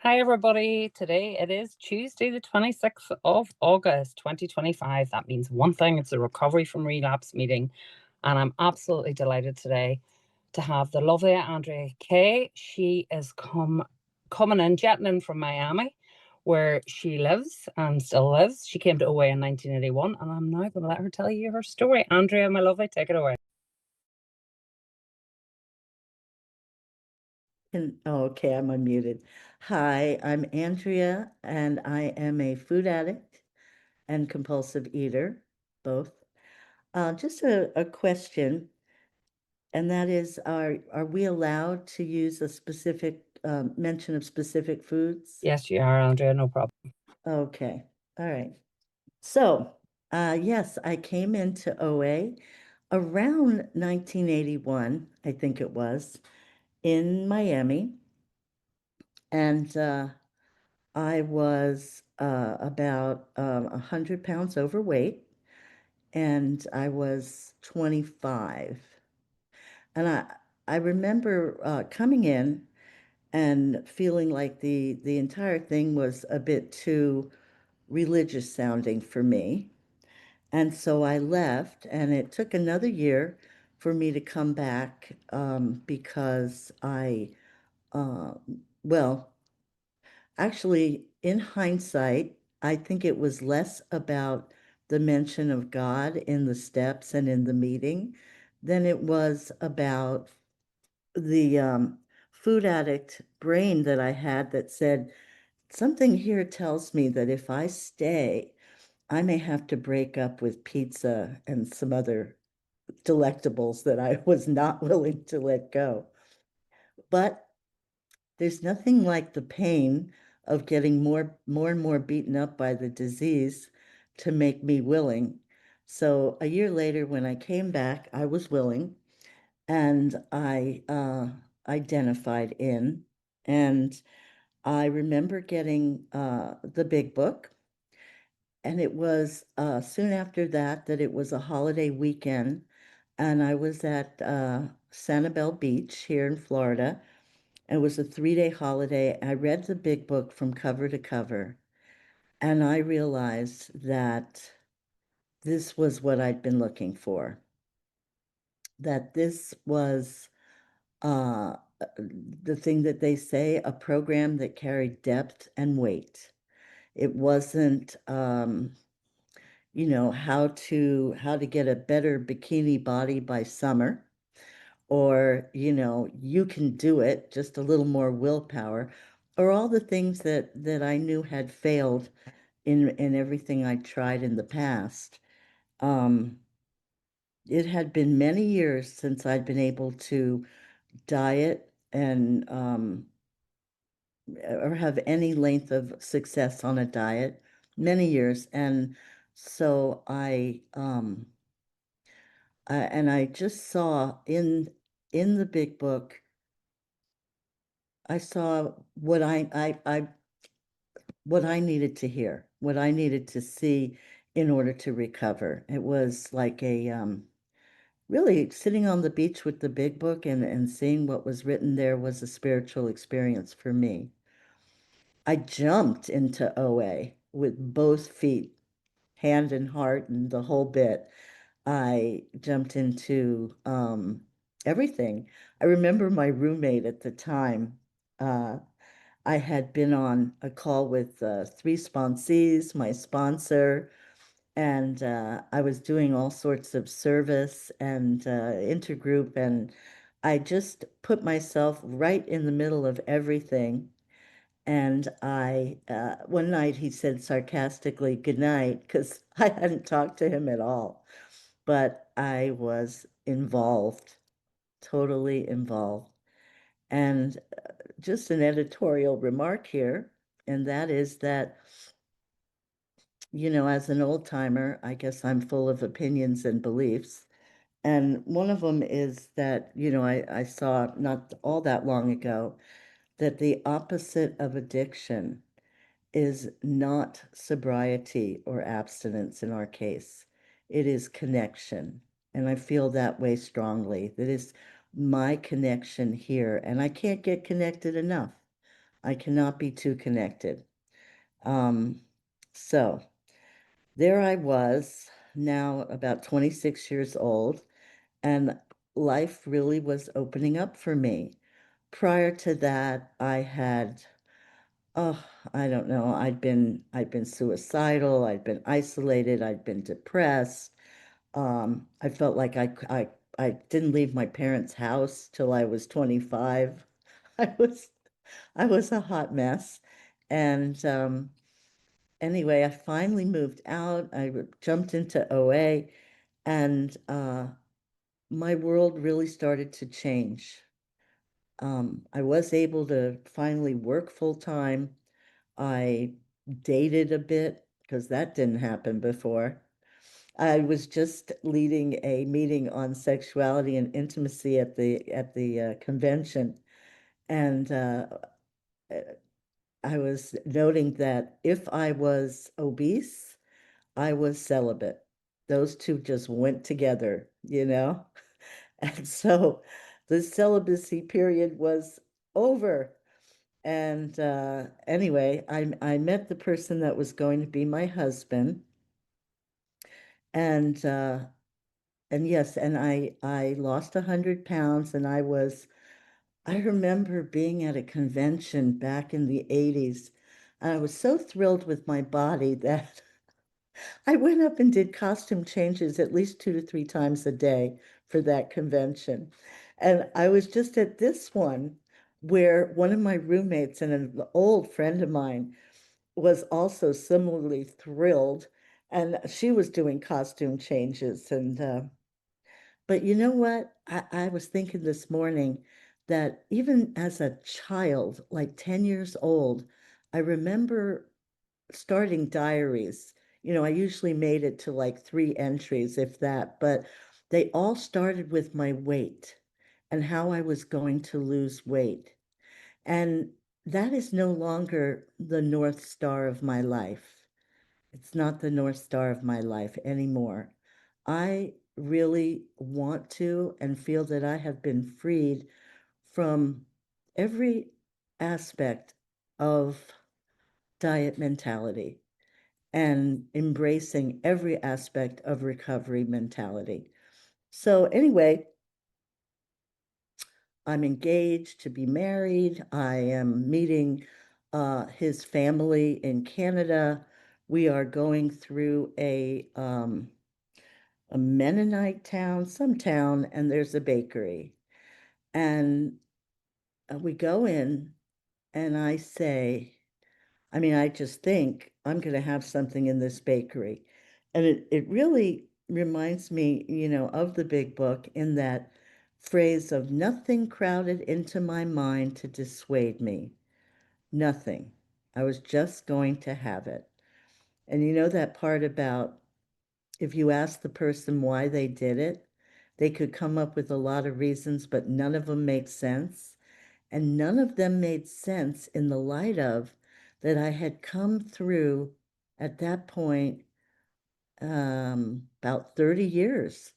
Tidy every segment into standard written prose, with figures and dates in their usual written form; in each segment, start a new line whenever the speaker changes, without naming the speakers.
Hi, everybody. Today it is Tuesday, the 26th of August, 2025. That means one thing, it's a recovery from relapse meeting. And I'm absolutely delighted today to have the lovely Andrea K. She is coming in, jetting in from Miami, where she lives and still lives. She came to OA in 1981, and I'm now going to let her tell you her story. Andrea, my lovely, take it away.
Okay, I'm unmuted. Hi, I'm Andrea, and I am a food addict and compulsive eater, both. Just a question, and that is, are we allowed to use a specific mention of specific foods?
Yes, you are, Andrea, no problem.
Okay, all right. So, yes, I came into OA around 1981, I think it was, in Miami, and I was about 100 pounds overweight, and I was 25. And I remember coming in and feeling like the entire thing was a bit too religious sounding for me. And so I left, and it took another year for me to come back because uh, well, actually, in hindsight, I think it was less about the mention of God in the steps and in the meeting than it was about the food addict brain that I had that said, something here tells me that if I stay, I may have to break up with pizza and some other delectables that I was not willing to let go. But there's nothing like the pain of getting more and more beaten up by the disease to make me willing. So a year later, when I came back, I was willing, and I identified in, and I remember getting the big book, and it was soon after that it was a holiday weekend, and I was at Sanibel Beach here in Florida. It was a 3-day holiday. I read the big book from cover to cover, and I realized that this was what I'd been looking for, that this was uh, the thing that they say, a program that carried depth and weight. It wasn't, how to get a better bikini body by summer, or, you can do it, just a little more willpower, or all the things that I knew had failed in everything I tried in the past. Um, it had been many years since I'd been able to diet and or have any length of success on a diet, many years. And so I just saw in the big book, I saw what I needed to hear, what I needed to see in order to recover. It was like a really sitting on the beach with the big book and seeing what was written there was a spiritual experience for me. I jumped into OA with both feet, hand and heart, and the whole bit. I jumped into everything. I remember my roommate at the time. Uh, I had been on a call with 3 sponsees, my sponsor, and I was doing all sorts of service and intergroup, and I just put myself right in the middle of everything. And one night he said sarcastically, "Good night," because I hadn't talked to him at all, but I was involved, totally involved. And just an editorial remark here, and that is that, as an old timer, I guess I'm full of opinions and beliefs. And one of them is that, I saw not all that long ago that the opposite of addiction is not sobriety or abstinence in our case. It is connection. And I feel that way strongly. That is my connection here. And I can't get connected enough. I cannot be too connected. Um, so there I was, now about 26 years old, and life really was opening up for me. Prior to that, I had, oh, I don't know, I'd been suicidal, I'd been isolated, I'd been depressed. I felt like I didn't leave my parents' house till I was 25. I was I was a hot mess. And anyway, I finally moved out. Jumped into OA, and my world really started to change. I was able to finally work full time. I dated a bit because that didn't happen before. I was just leading a meeting on sexuality and intimacy at the convention, and uh, I was noting that if I was obese, I was celibate. Those two just went together, you know? And so the celibacy period was over. And anyway, I met the person that was going to be my husband. And yes, and I lost 100 pounds, and I remember being at a convention back in the 80s, and I was so thrilled with my body that I went up and did costume changes at least 2 to 3 times a day for that convention. And I was just at this one where one of my roommates and an old friend of mine was also similarly thrilled, and she was doing costume changes. And but you know what? I was thinking this morning that even as a child, like 10 years old, I remember starting diaries. I usually made it to like 3 entries, if that, but they all started with my weight and how I was going to lose weight. And that is no longer the North Star of my life. It's not the North Star of my life anymore. I really want to and feel that I have been freed from every aspect of diet mentality and embracing every aspect of recovery mentality. So, anyway, I'm engaged to be married. I am meeting his family in Canada. We are going through a Mennonite town, some town, and there's a bakery. And we go in, and I say, I mean, I just think I'm going to have something in this bakery. And it really reminds me, of the big book in that phrase of nothing crowded into my mind to dissuade me. Nothing. I was just going to have it. And you know that part about if you ask the person why they did it, they could come up with a lot of reasons, but none of them make sense. And none of them made sense in the light of that I had come through at that point about 30 years,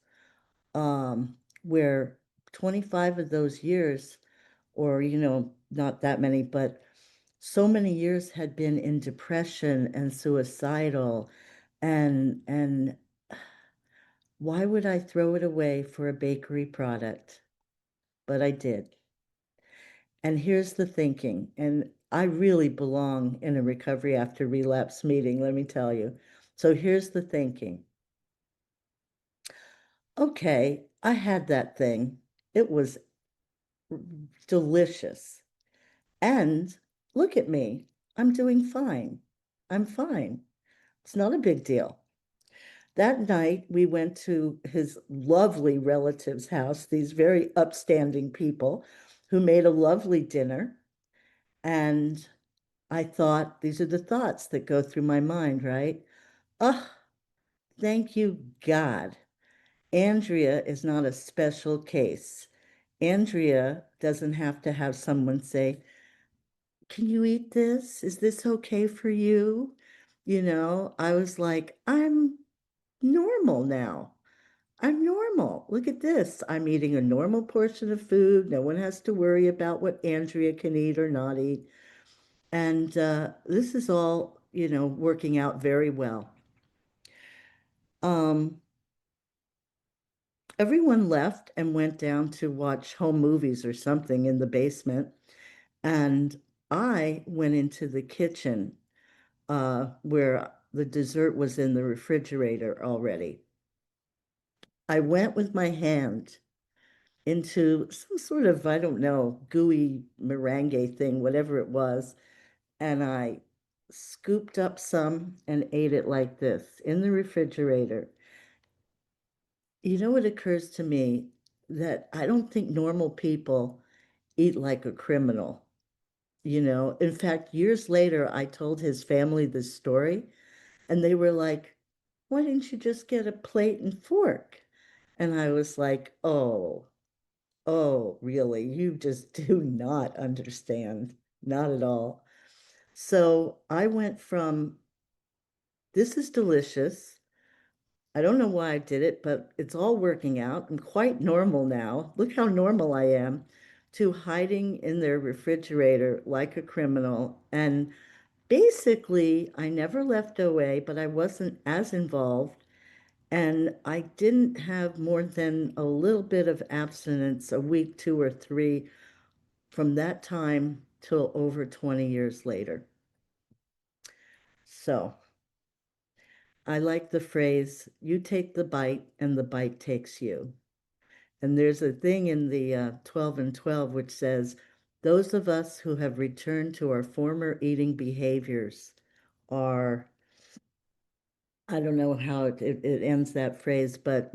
where 25 of those years, or, not that many, but so many years had been in depression and suicidal. And why would I throw it away for a bakery product? But I did. And here's the thinking, and I really belong in a recovery after relapse meeting, let me tell you. So here's the thinking. Okay, I had that thing. It was delicious. And look at me. I'm doing fine. I'm fine. It's not a big deal. That night, we went to his lovely relative's house, these very upstanding people who made a lovely dinner. And I thought, these are the thoughts that go through my mind, right? Oh, thank you, God. Andrea is not a special case. Andrea doesn't have to have someone say, can you eat this? Is this okay for you? I was like, I'm normal now. I'm normal. Look at this. I'm eating a normal portion of food. No one has to worry about what Andrea can eat or not eat. And this is all, working out very well. Um, Everyone left and went down to watch home movies or something in the basement. And I went into the kitchen where the dessert was in the refrigerator already. I went with my hand into some sort of, I don't know, gooey meringue thing, whatever it was. And I scooped up some and ate it like this in the refrigerator. You know what occurs to me? That I don't think normal people eat like a criminal. In fact, years later, I told his family this story, and they were like, why didn't you just get a plate and fork? And I was like, oh, really? You just do not understand. Not at all. So I went from this is delicious. I don't know why I did it, but it's all working out. I'm quite normal now. Look how normal I am, to hiding in their refrigerator like a criminal. And basically, I never left OA, but I wasn't as involved. And I didn't have more than a little bit of abstinence, a week, two or three, from that time till over 20 years later. So I like the phrase, you take the bite and the bite takes you. And there's a thing in the 12 and 12 which says, those of us who have returned to our former eating behaviors are, I don't know how it ends that phrase, but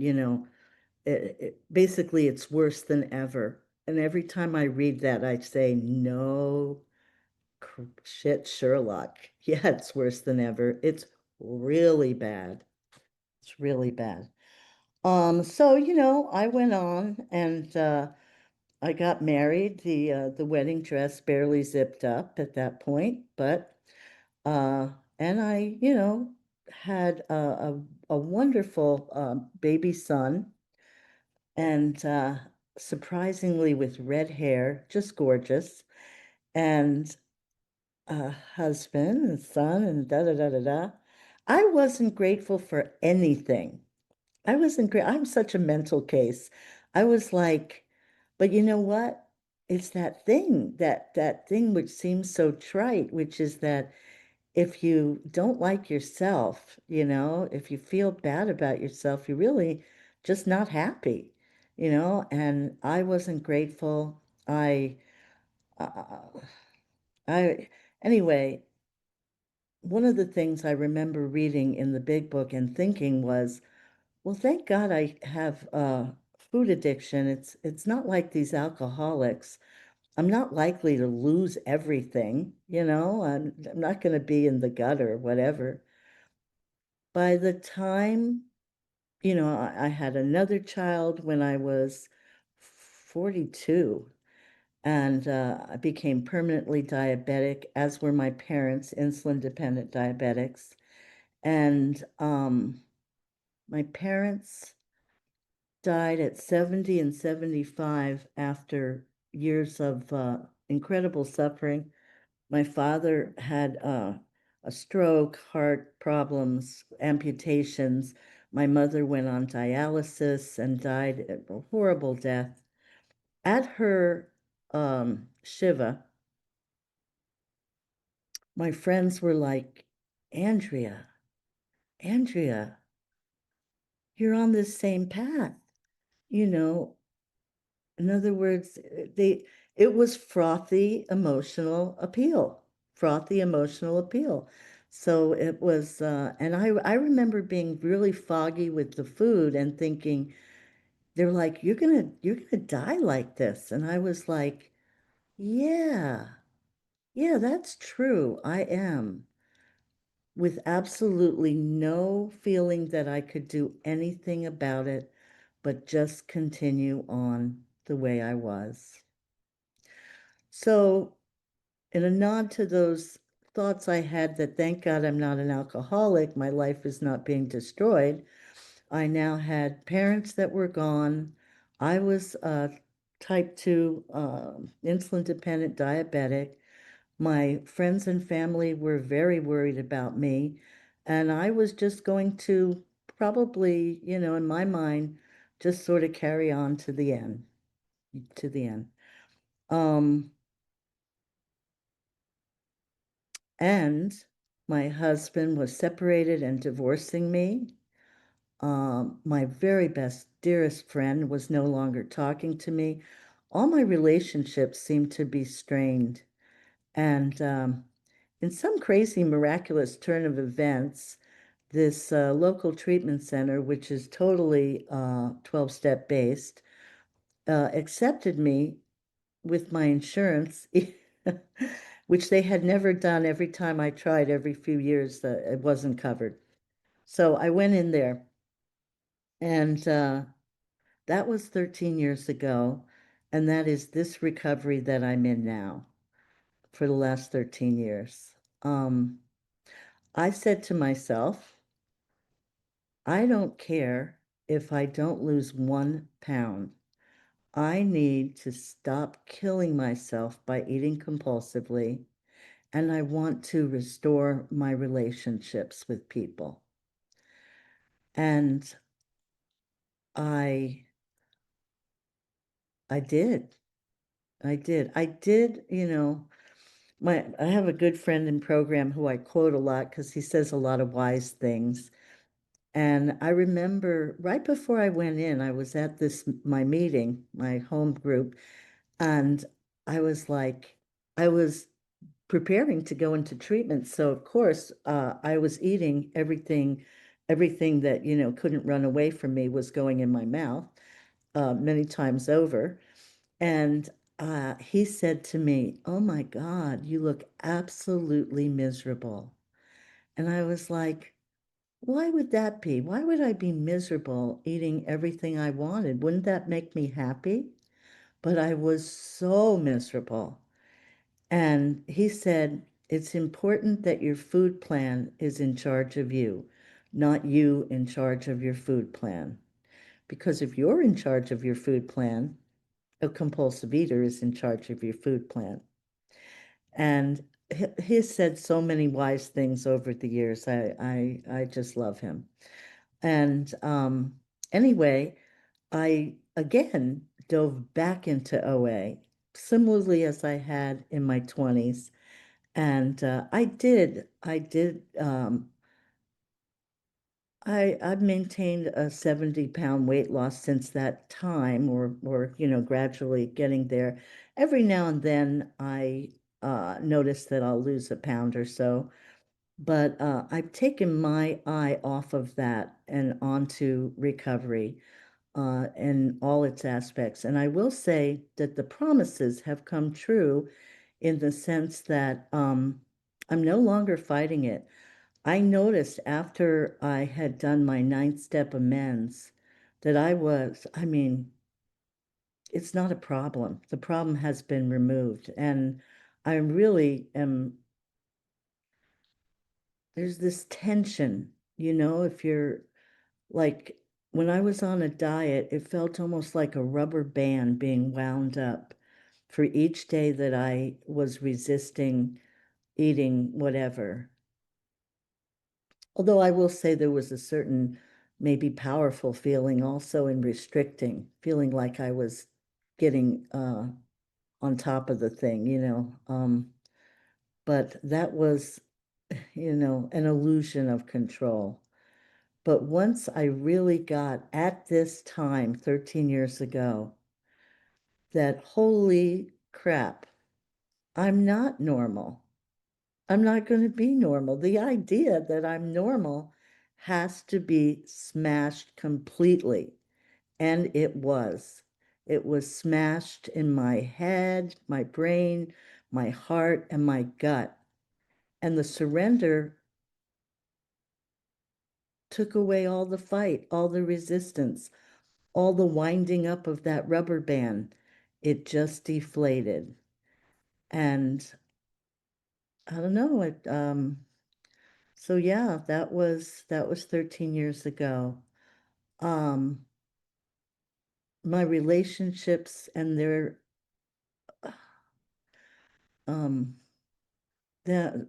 basically it's worse than ever. And every time I read that, I say, no shit, Sherlock. Yeah, it's worse than ever. It's really bad. It's really bad. So, I went on and I got married. The wedding dress barely zipped up at that point, but uh and I, had a wonderful baby son, and surprisingly with red hair, just gorgeous, and a husband and son and da da da da da. I wasn't grateful for anything. I wasn't great. I'm such a mental case. I was like, but you know what? It's that thing, that thing which seems so trite, which is that if you don't like yourself, if you feel bad about yourself, you're really just not happy, and I wasn't grateful. Uh, I, anyway, one of the things I remember reading in the big book and thinking was, well, thank God I have food addiction. It's not like these alcoholics. I'm not likely to lose everything, I'm not going to be in the gutter, whatever. By the time, I had another child when I was 42, and I became permanently diabetic, as were my parents, insulin-dependent diabetics. And my parents died at 70 and 75 after years of incredible suffering. My father had a stroke, heart problems, amputations. My mother went on dialysis and died a horrible death. At her Shiva, my friends were like, Andrea, Andrea, you're on this same path. You know, in other words, it was frothy emotional appeal, frothy emotional appeal. So it was, and I remember being really foggy with the food and thinking, they're like, you're gonna die like this. And I was like, yeah, yeah, that's true. I am, with absolutely no feeling that I could do anything about it, but just continue on the way I was. So, in a nod to those thoughts I had that thank God I'm not an alcoholic, my life is not being destroyed, I now had parents that were gone. I was type 2 insulin dependent diabetic. My friends and family were very worried about me, and I was just going to probably, in my mind, just sort of carry on to the end, to the end. Um, and my husband was separated and divorcing me. My very best, dearest friend was no longer talking to me. All my relationships seemed to be strained. And in some crazy, miraculous turn of events, this local treatment center, which is totally 12-step based, accepted me with my insurance, which they had never done. Every time I tried, every few years, it wasn't covered. So I went in there, and that was 13 years ago. And that is this recovery that I'm in now for the last 13 years. I said to myself, I don't care if I don't lose 1 pound. I need to stop killing myself by eating compulsively, and I want to restore my relationships with people. And I I did. I have a good friend in program who I quote a lot because he says a lot of wise things. And I remember right before I went in, I was at my meeting, my home group, and I was like, I was preparing to go into treatment. So of course, I was eating everything that, couldn't run away from me was going in my mouth, many times over. And he said to me, "Oh my God, you look absolutely miserable." And I was like, why would that be? Why would I be miserable eating everything I wanted? Wouldn't that make me happy? But I was so miserable. And he said, it's important that your food plan is in charge of you, not you in charge of your food plan. Because if you're in charge of your food plan, a compulsive eater is in charge of your food plan. And he has said so many wise things over the years. I just love him. And anyway, I again dove back into OA, similarly as I had in my 20s. And I've maintained a 70-pound weight loss since that time, or gradually getting there. Every now and then I notice that I'll lose a pound or so, but I've taken my eye off of that and onto recovery in all its aspects. And I will say that the promises have come true in the sense that I'm no longer fighting it. I noticed after I had done my 9th step amends that I mean, it's not a problem. The problem has been removed. And I really am, there's this tension, if you're like, when I was on a diet, it felt almost like a rubber band being wound up for each day that I was resisting eating whatever. Although I will say there was a certain, maybe powerful feeling also in restricting, feeling like I was getting on top of the thing, but that was, an illusion of control. But once I really got at this time, 13 years ago, that holy crap, I'm not normal. I'm not going to be normal. The idea that I'm normal has to be smashed completely. And it was. It was smashed in my head, my brain, my heart, and my gut. And the surrender took away all the fight, all the resistance, all the winding up of that rubber band. It just deflated. And I don't know, so yeah, that was 13 years ago. Um, my relationships and their um the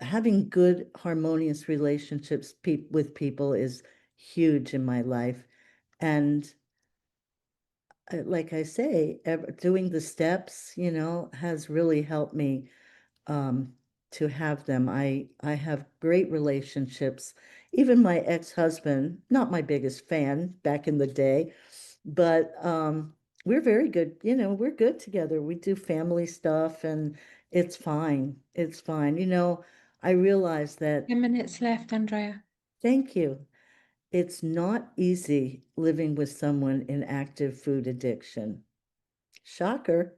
having good, harmonious relationships with people is huge in my life. And like I say, doing the steps, has really helped me um, to have them. I have great relationships. Even my ex-husband, not my biggest fan back in the day, but we're very good. We're good together. We do family stuff, and it's fine. It's fine. I realize that.
10 minutes left, Andrea.
Thank you. It's not easy living with someone in active food addiction. Shocker.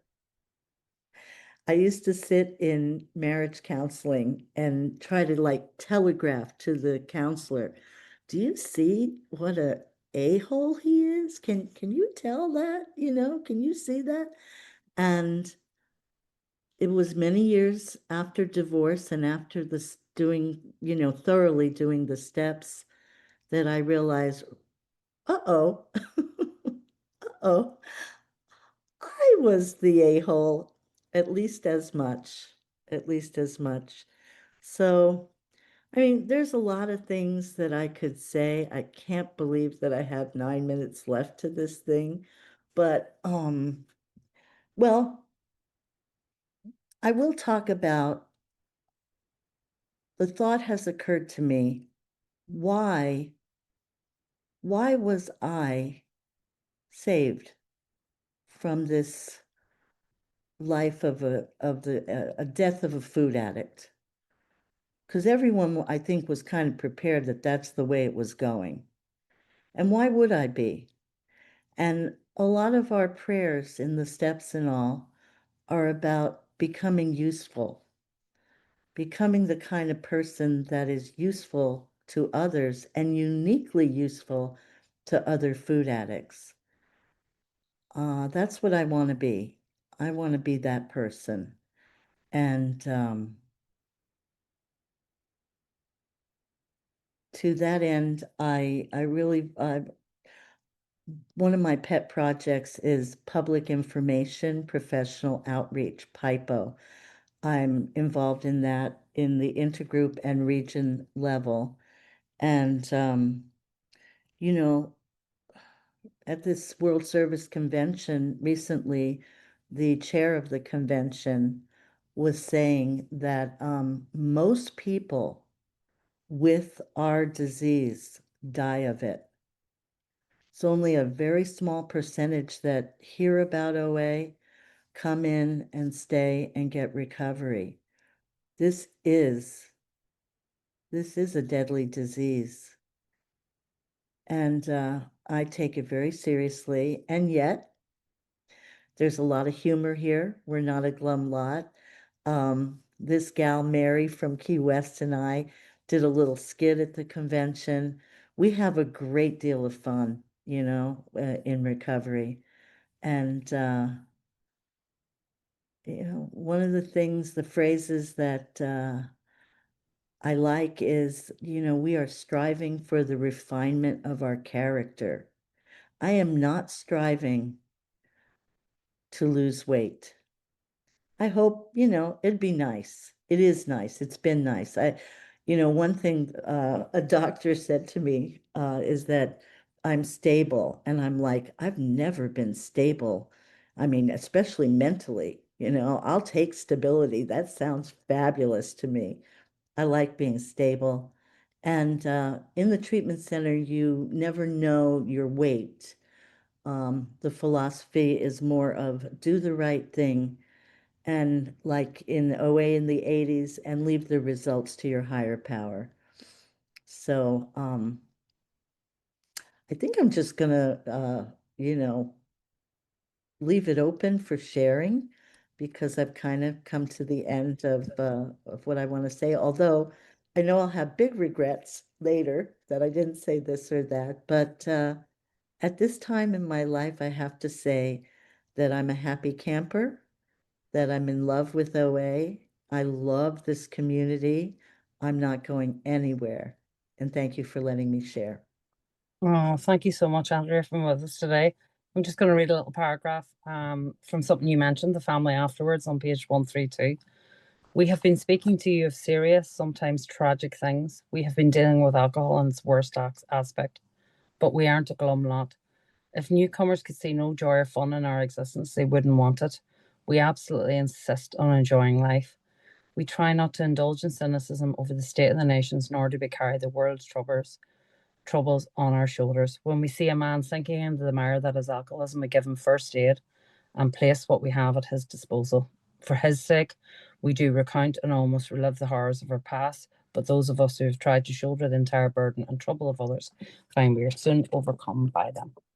I used to sit in marriage counseling and try to like telegraph to the counselor, do you see what a a-hole he is? Can you tell that? Can you see that? And it was many years after divorce and after this doing, thoroughly doing the steps that I realized, uh-oh, uh-oh, I was the a-hole at least as much. So, I mean, there's a lot of things that I could say. I can't believe that I have 9 minutes left to this thing. But, well, I will talk about the thought has occurred to me, why, why was I saved from this life of a death of a food addict? Because everyone, I think, was kind of prepared that that's the way it was going. And why would I be? And a lot of our prayers in the steps and all are about becoming useful, becoming the kind of person that is useful to others and uniquely useful to other food addicts. That's what I want to be. I want to be that person. And to that end, I really, one of my pet projects is public information, professional outreach, PIPO. I'm involved in that in the intergroup and region level. And, you know, at this World Service Convention recently, the chair of the convention was saying that most people with our disease die of it. It's only a very small percentage that hear about OA, come in and stay and get recovery. This is a deadly disease. And I take it very seriously. And yet, there's a lot of humor here. We're not a glum lot. This gal, Mary from Key West, and I did a little skit at the convention. We have a great deal of fun, in recovery. And, one of the things, the phrases that I like is, we are striving for the refinement of our character. I am not striving to lose weight. I hope, it'd be nice. It is nice. It's been nice. One thing a doctor said to me is that I'm stable. And I'm like, I've never been stable. I mean, especially mentally, I'll take stability. That sounds fabulous to me. I like being stable. And in the treatment center, you never know your weight. The philosophy is more of do the right thing and like in OA in the 80s and leave the results to your higher power. So I think I'm just gonna leave it open for sharing because I've kind of come to the end of what I want to say, although I know I'll have big regrets later that I didn't say this or that. But at this time in my life, I have to say that I'm a happy camper, that I'm in love with OA. I love this community. I'm not going anywhere. And thank you for letting me share.
Oh, thank you so much, Andrea, for being with us today. I'm just going to read a little paragraph from something you mentioned, the family afterwards on page 132. We have been speaking to you of serious, sometimes tragic things. We have been dealing with alcohol in its worst aspect, but we aren't a glum lot. If newcomers could see no joy or fun in our existence, they wouldn't want it. We absolutely insist on enjoying life. We try not to indulge in cynicism over the state of the nations, nor do we carry the world's troubles on our shoulders. When we see a man sinking into the mire that is alcoholism, we give him first aid and place what we have at his disposal. For his sake, we do recount and almost relive the horrors of our past, but those of us who have tried to shoulder the entire burden and trouble of others find we are soon overcome by them.